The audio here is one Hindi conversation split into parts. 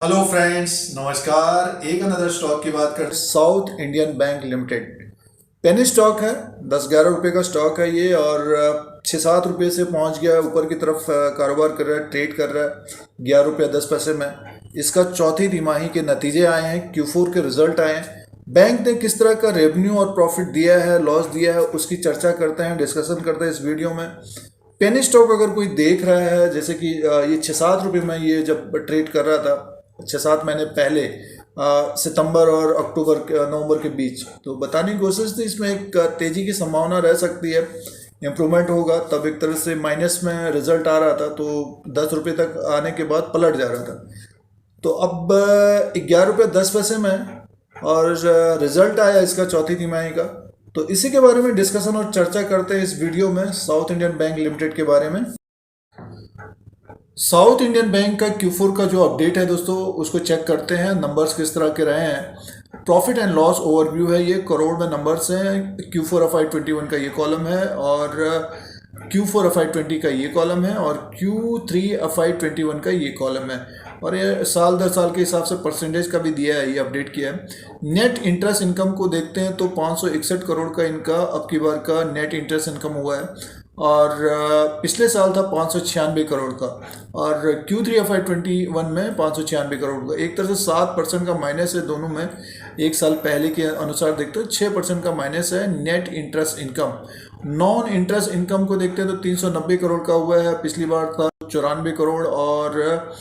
हेलो फ्रेंड्स, नमस्कार। एक अनदर स्टॉक की बात करते हैं। South Indian bank limited penny stock है। 10-11 रुपए का स्टॉक है ये, और 6-7 रुपए से पहुंच गया ऊपर की तरफ। कारोबार कर रहा है, ट्रेड कर रहा है 11 रुपये 10 पैसे में। इसका चौथी तिमाही के नतीजे आए हैं, Q4 के रिजल्ट आए हैं। बैंक ने किस तरह का रेवेन्यू और प्रॉफिट दिया है, लॉस दिया है, उसकी चर्चा करते हैं, डिस्कशन करते हैं इस वीडियो में। पेनी स्टॉक अगर कोई देख रहा है, जैसे कि ये 6-7 रुपये में ये जब ट्रेड कर रहा था 6-7 महीने पहले, सितंबर और अक्टूबर नवंबर के बीच, तो बताने की कोशिश थी इसमें एक तेजी की संभावना रह सकती है, इम्प्रूवमेंट होगा। तब एक तरह से माइनस में रिजल्ट आ रहा था, तो 10 रुपये तक आने के बाद पलट जा रहा था। तो अब 11 रुपये 10 पैसे में, और रिजल्ट आया इसका चौथी तिमाही का। तो इसी के बारे में डिस्कशन और चर्चा करते हैं इस वीडियो में, साउथ इंडियन बैंक लिमिटेड के बारे में। साउथ इंडियन बैंक का Q4 का जो अपडेट है दोस्तों, उसको चेक करते हैं। नंबर्स किस तरह के रहे हैं। प्रॉफिट एंड लॉस ओवरव्यू है, ये करोड़ में नंबर्स हैं। Q4 FY21 का ये कॉलम है, और Q4 FY20 का ये कॉलम है, और Q3 FY21 का ये कॉलम है। और ये साल दर साल के हिसाब से परसेंटेज का भी दिया है, ये अपडेट किया है। नेट इंटरेस्ट इनकम को देखते हैं तो 561 करोड़ का इनका अब की बार का नेट इंटरेस्ट इनकम हुआ है, और पिछले साल था 596 करोड़ का, और Q3 FY21 में 596 करोड़ का। एक तरह से 7% का माइनस है दोनों में। एक साल पहले के अनुसार देखते हो 6% का माइनस है net interest income. Non interest income को देखते हैं तो 390 करोड़ का हुआ है, पिछली बार था 94 करोड़, और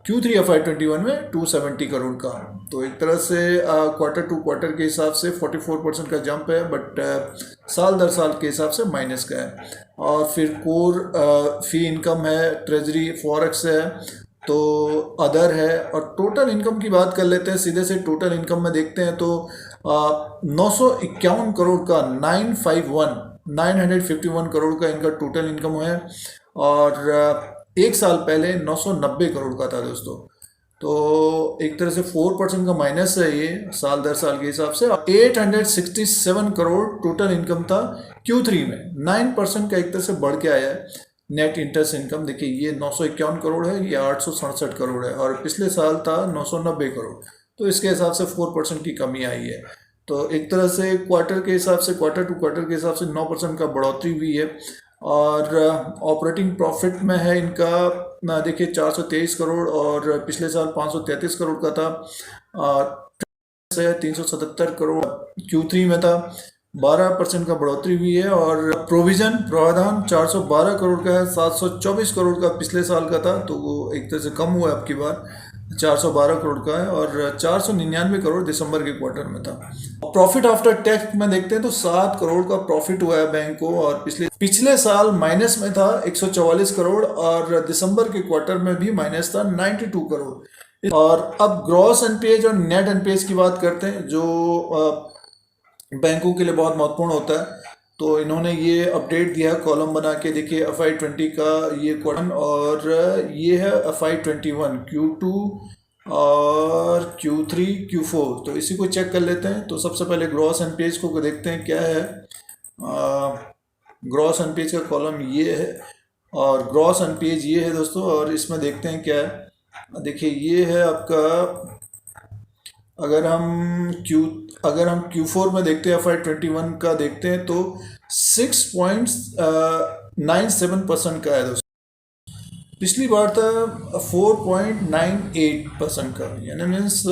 Q3 FY21 में 270 करोड़ का। तो एक तरह से क्वार्टर टू क्वार्टर के हिसाब से 44% का जंप है, बट साल दर साल के हिसाब से माइनस का है। और फिर कोर फी इनकम है, ट्रेजरी फॉरेक्स है, तो अदर है। और टोटल इनकम की बात कर लेते हैं सीधे से। टोटल इनकम में देखते हैं तो 951 करोड़ का, 951 करोड़ का इनका टोटल इनकम है, और एक साल पहले 990 करोड़ का था दोस्तों। तो एक तरह से 4% का माइनस है ये साल दर साल के हिसाब से। 867 करोड़ टोटल इनकम था Q3 में, 9% का एक तरह से बढ़ के आया है नेट इंटरेस्ट इनकम। देखिए ये 951 करोड़ है, ये 867 करोड़ है, और पिछले साल था 990 करोड़। तो इसके हिसाब से 4% की कमी आई है। तो एक तरह से क्वार्टर के हिसाब से, क्वार्टर टू क्वार्टर के हिसाब से 9% का बढ़ोतरी हुई है। और ऑपरेटिंग प्रॉफिट में है इनका, देखिए 423 करोड़, और पिछले साल 533 करोड़ का था। से 377 करोड़ Q3 में था, 12% का बढ़ोतरी हुई है। और प्रोविजन प्रावधान 412 करोड़ का है, 724 करोड़ का पिछले साल का था, तो वो एक तरह से कम हुआ है अब की बार, 412 करोड़ का है, और 499 करोड़ दिसंबर के क्वार्टर में था। प्रॉफिट आफ्टर टैक्स में देखते हैं तो 7 करोड़ का प्रॉफिट हुआ है बैंक को, और पिछले साल माइनस में था 144 करोड़, और दिसंबर के क्वार्टर में भी माइनस था 92 करोड़। और अब ग्रॉस एनपीएज और नेट एनपीएज की बात करते हैं, जो बैंकों के लिए बहुत महत्वपूर्ण होता है। तो इन्होंने ये अपडेट दिया है कॉलम बना के। देखिए FY20 का ये कॉलम, और ये है FY21 Q2 और Q3 Q4। तो इसी को चेक कर लेते हैं। तो सबसे पहले ग्रॉस एनपीएज को देखते हैं क्या है। ग्रॉस एनपीएज का कॉलम ये है, और ग्रॉस एनपीएज ये है दोस्तों, और इसमें देखते हैं क्या है। देखिए ये है आपका, अगर हम Q4 में देखते हैं, FY21 का देखते हैं, तो 6.97% का है दोस्तों। पिछली बार था 4.98% का, यानी मीन्स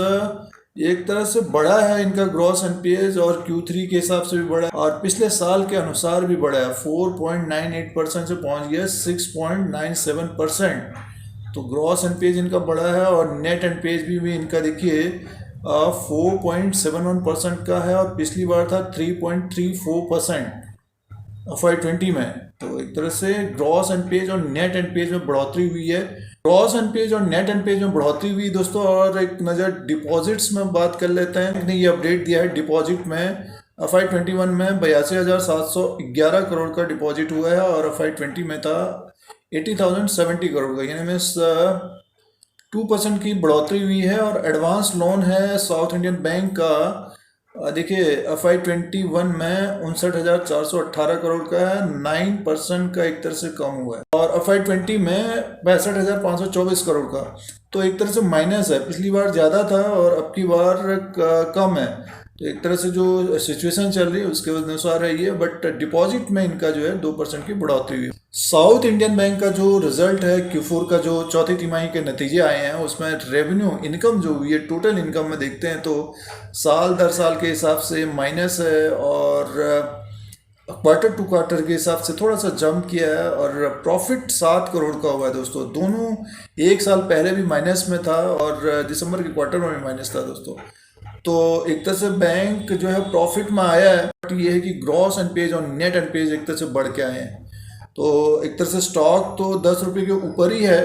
एक तरह से बड़ा है इनका ग्रॉस एनपीएज, और Q3 के हिसाब से भी बड़ा है, और पिछले साल के अनुसार भी बड़ा है। 4.98% से पहुंच गया 6.97%। तो ग्रॉस एनपीएज इनका बड़ा है, और नेट एनपीएज भी इनका देखिए 4.71% का है, और पिछली बार था 3.34% FY20 में। तो एक तरह से ग्रॉस एनपीएज और नेट एनपीएज में बढ़ोतरी हुई है। ग्रॉस एनपीएज और नेट एनपीएज में बढ़ोतरी हुई दोस्तों। और एक नज़र डिपॉजिट्स में बात कर लेते हैं। इन्होंने ये अपडेट दिया है, डिपॉजिट में FY21 में 82,711 करोड़ का डिपॉजिट हुआ है, और FY20 में था 80,070 करोड़ का, यानी मीन्स 2% की बढ़ोतरी हुई है। और एडवांस लोन है साउथ इंडियन बैंक का, देखिए FY21 में 59,418 करोड़ का है, 9% का एक तरह से कम हुआ है। और FY20 में 65,524 करोड़ का। तो एक तरह से माइनस है, पिछली बार ज़्यादा था और अब की बार कम है। तो एक तरह से जो सिचुएशन चल रही है उसके अनुसार है ये, बट डिपॉजिट में इनका जो है 2% की बढ़ोतरी हुई। साउथ इंडियन बैंक का जो रिजल्ट है Q4 का, जो चौथी तिमाही के नतीजे आए हैं, उसमें रेवेन्यू इनकम जो हुई है, टोटल इनकम में देखते हैं तो साल दर साल के हिसाब से माइनस है और क्वार्टर टू क्वार्टर के हिसाब से थोड़ा सा जंप किया है और प्रॉफिट 7 करोड़ का हुआ है दोस्तों। दोनों एक साल पहले भी माइनस में था और दिसंबर के क्वार्टर में भी माइनस था दोस्तों। तो एक तरह से बैंक जो है प्रॉफिट में आया है, बट ये है कि ग्रॉस एनपीएज और नेट एनपीएज एक तरह से बढ़ के आए हैं। तो एक तरह से स्टॉक तो 10 रुपये के ऊपर ही है।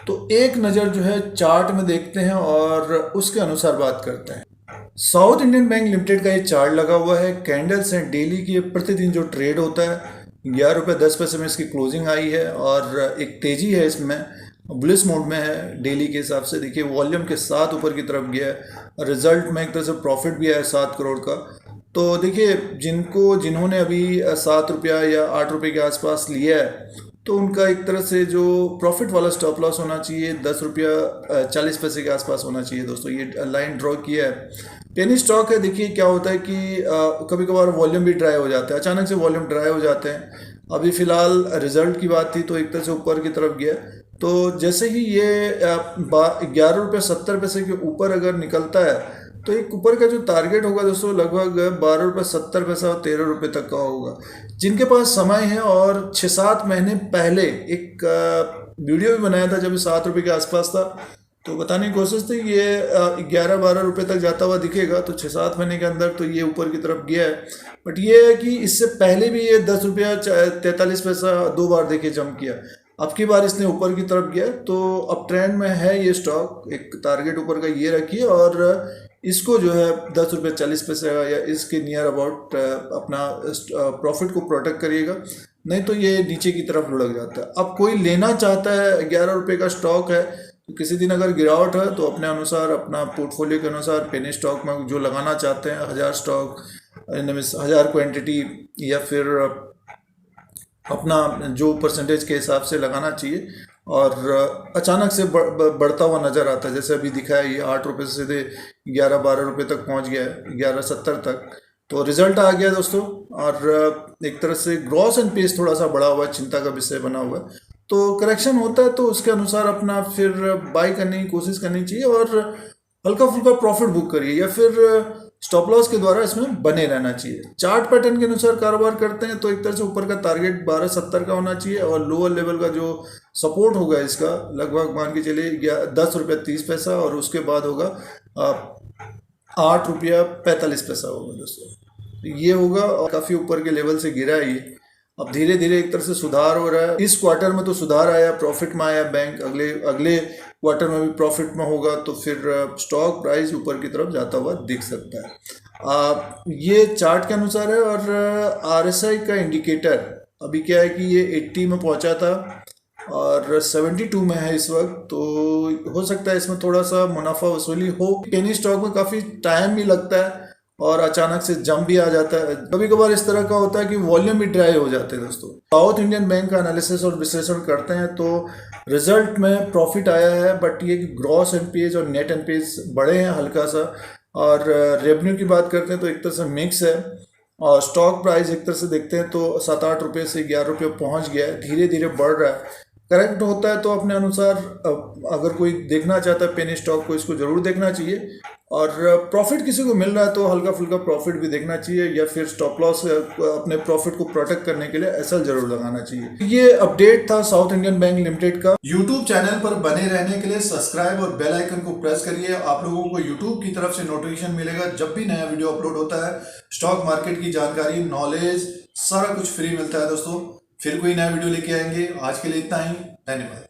तो एक नज़र जो है चार्ट में देखते हैं और उसके अनुसार बात करते हैं। साउथ इंडियन बैंक लिमिटेड का ये चार्ट लगा हुआ है, कैंडल्स हैं डेली की, प्रतिदिन जो ट्रेड होता है 11 रुपये 10 पैसे में इसकी क्लोजिंग आई है और एक तेजी है इसमें, बुलिश मोड में है डेली के हिसाब से। देखिए वॉल्यूम के साथ ऊपर की तरफ गया है, रिजल्ट में एक तरह से प्रॉफिट भी आया 7 करोड़ का। तो देखिए जिन्होंने अभी 7 रुपया या 8 रुपये के आसपास लिया है, तो उनका एक तरह से जो प्रॉफिट वाला स्टॉप लॉस होना चाहिए 10 रुपया 40 पैसे के आसपास होना चाहिए दोस्तों। ये लाइन ड्रॉ किया है, पेनी स्टॉक है। देखिए क्या होता है कि कभी कभार वॉल्यूम भी ड्राई हो जाता है, अचानक से वॉल्यूम ड्राई हो जाते हैं। अभी फिलहाल रिजल्ट की बात थी तो एक तरह से ऊपर की तरफ गया। तो जैसे ही ये 11 रुपये 70 पैसे के ऊपर अगर निकलता है तो एक ऊपर का जो टारगेट होगा दोस्तों लगभग 12 रुपये 70 पैसा और 13 रुपये तक का होगा। जिनके पास समय है, और 6-7 महीने पहले एक वीडियो भी बनाया था जब ये 7 रुपये के आसपास था, तो बताने की कोशिश थी ये 11-12 रुपये तक जाता हुआ दिखेगा। तो 6-7 महीने के अंदर तो ये ऊपर की तरफ गया है, बट ये है कि इससे पहले भी ये 10 रुपया 43 पैसा 2 बार देखिए जंप किया। अब की बार इसने ऊपर की तरफ गया, तो अब ट्रेंड में है ये स्टॉक। एक टारगेट ऊपर का ये रखिए और इसको जो है 10 रुपये 40 पैसे या इसके नियर अबाउट अपना प्रॉफिट को प्रोटेक्ट करिएगा, नहीं तो ये नीचे की तरफ लुढ़क जाता है। अब कोई लेना चाहता है, 11 रुपये का स्टॉक है, तो किसी दिन अगर गिरावट है तो अपने अनुसार, अपना पोर्टफोलियो के अनुसार पेनी स्टॉक में जो लगाना चाहते हैं 1000 स्टॉक, 1000 क्वांटिटी, या फिर अपना जो परसेंटेज के हिसाब से लगाना चाहिए। और अचानक से बढ़ता हुआ नज़र आता है, जैसे अभी दिखा है ये 8 रुपये से सीधे 11-12 रुपये तक पहुंच गया है, 11.70 तक। तो रिजल्ट आ गया दोस्तों और एक तरह से ग्रॉस एंड पेस थोड़ा सा बढ़ा हुआ है, चिंता का विषय बना हुआ है। तो करेक्शन होता है तो उसके अनुसार अपना फिर बाई करने की कोशिश करनी चाहिए और हल्का फुल्का प्रॉफिट बुक करिए, या फिर स्टॉप लॉस के द्वारा इसमें बने रहना चाहिए। चार्ट पैटर्न के अनुसार कारोबार करते हैं तो एक तरह से ऊपर का टारगेट 12.70 का होना चाहिए और लोअर लेवल का जो सपोर्ट होगा इसका लगभग मान के चलिए 10 रुपया 30 पैसा, और उसके बाद होगा 8 रुपया 45 पैसा होगा दोस्तों। ये होगा और काफ़ी ऊपर के लेवल से गिरा है ये। अब धीरे धीरे एक तरह से सुधार हो रहा है। इस क्वार्टर में तो सुधार आया, प्रॉफिट में आया बैंक, अगले क्वार्टर में भी प्रॉफिट में होगा, तो फिर स्टॉक प्राइस ऊपर की तरफ जाता हुआ दिख सकता है। ये चार्ट के अनुसार है। और RSI का इंडिकेटर अभी क्या है कि ये 80 में पहुंचा था और 72 में है इस वक्त, तो हो सकता है इसमें थोड़ा सा मुनाफा वसूली हो। पेनी स्टॉक में काफ़ी टाइम भी लगता है और अचानक से जंप भी आ जाता है। कभी कभार इस तरह का होता है कि वॉल्यूम भी ड्राई हो जाते हैं दोस्तों। साउथ इंडियन बैंक का एनालिसिस और विश्लेषण करते हैं तो रिजल्ट में प्रॉफिट आया है, बट ये ग्रॉस एनपीएज और नेट एनपीएज बढ़े हैं हल्का सा। और रेवेन्यू की बात करते हैं तो एक तरह से मिक्स है। और स्टॉक प्राइस एक तरह से देखते हैं तो 7-8 रुपये से 11 रुपये पहुँच गया है, धीरे धीरे बढ़ रहा है। करेक्ट होता है तो अपने अनुसार अगर कोई देखना चाहता है पेनी स्टॉक को, इसको जरूर देखना चाहिए। और प्रॉफिट किसी को मिल रहा है तो हल्का फुल्का प्रॉफिट भी देखना चाहिए, या फिर स्टॉप लॉस अपने प्रॉफिट को प्रोटेक्ट करने के लिए एसएल जरूर लगाना चाहिए। ये अपडेट था साउथ इंडियन बैंक लिमिटेड का। यूट्यूब चैनल पर बने रहने के लिए सब्सक्राइब और बेल आइकन को प्रेस करिए। आप लोगों को यूट्यूब की तरफ से नोटिफिकेशन मिलेगा जब भी नया वीडियो अपलोड होता है। स्टॉक मार्केट की जानकारी, नॉलेज, सारा कुछ फ्री मिलता है दोस्तों। फिर कोई नया वीडियो लेके आएंगे। आज के लिए इतना ही, धन्यवाद।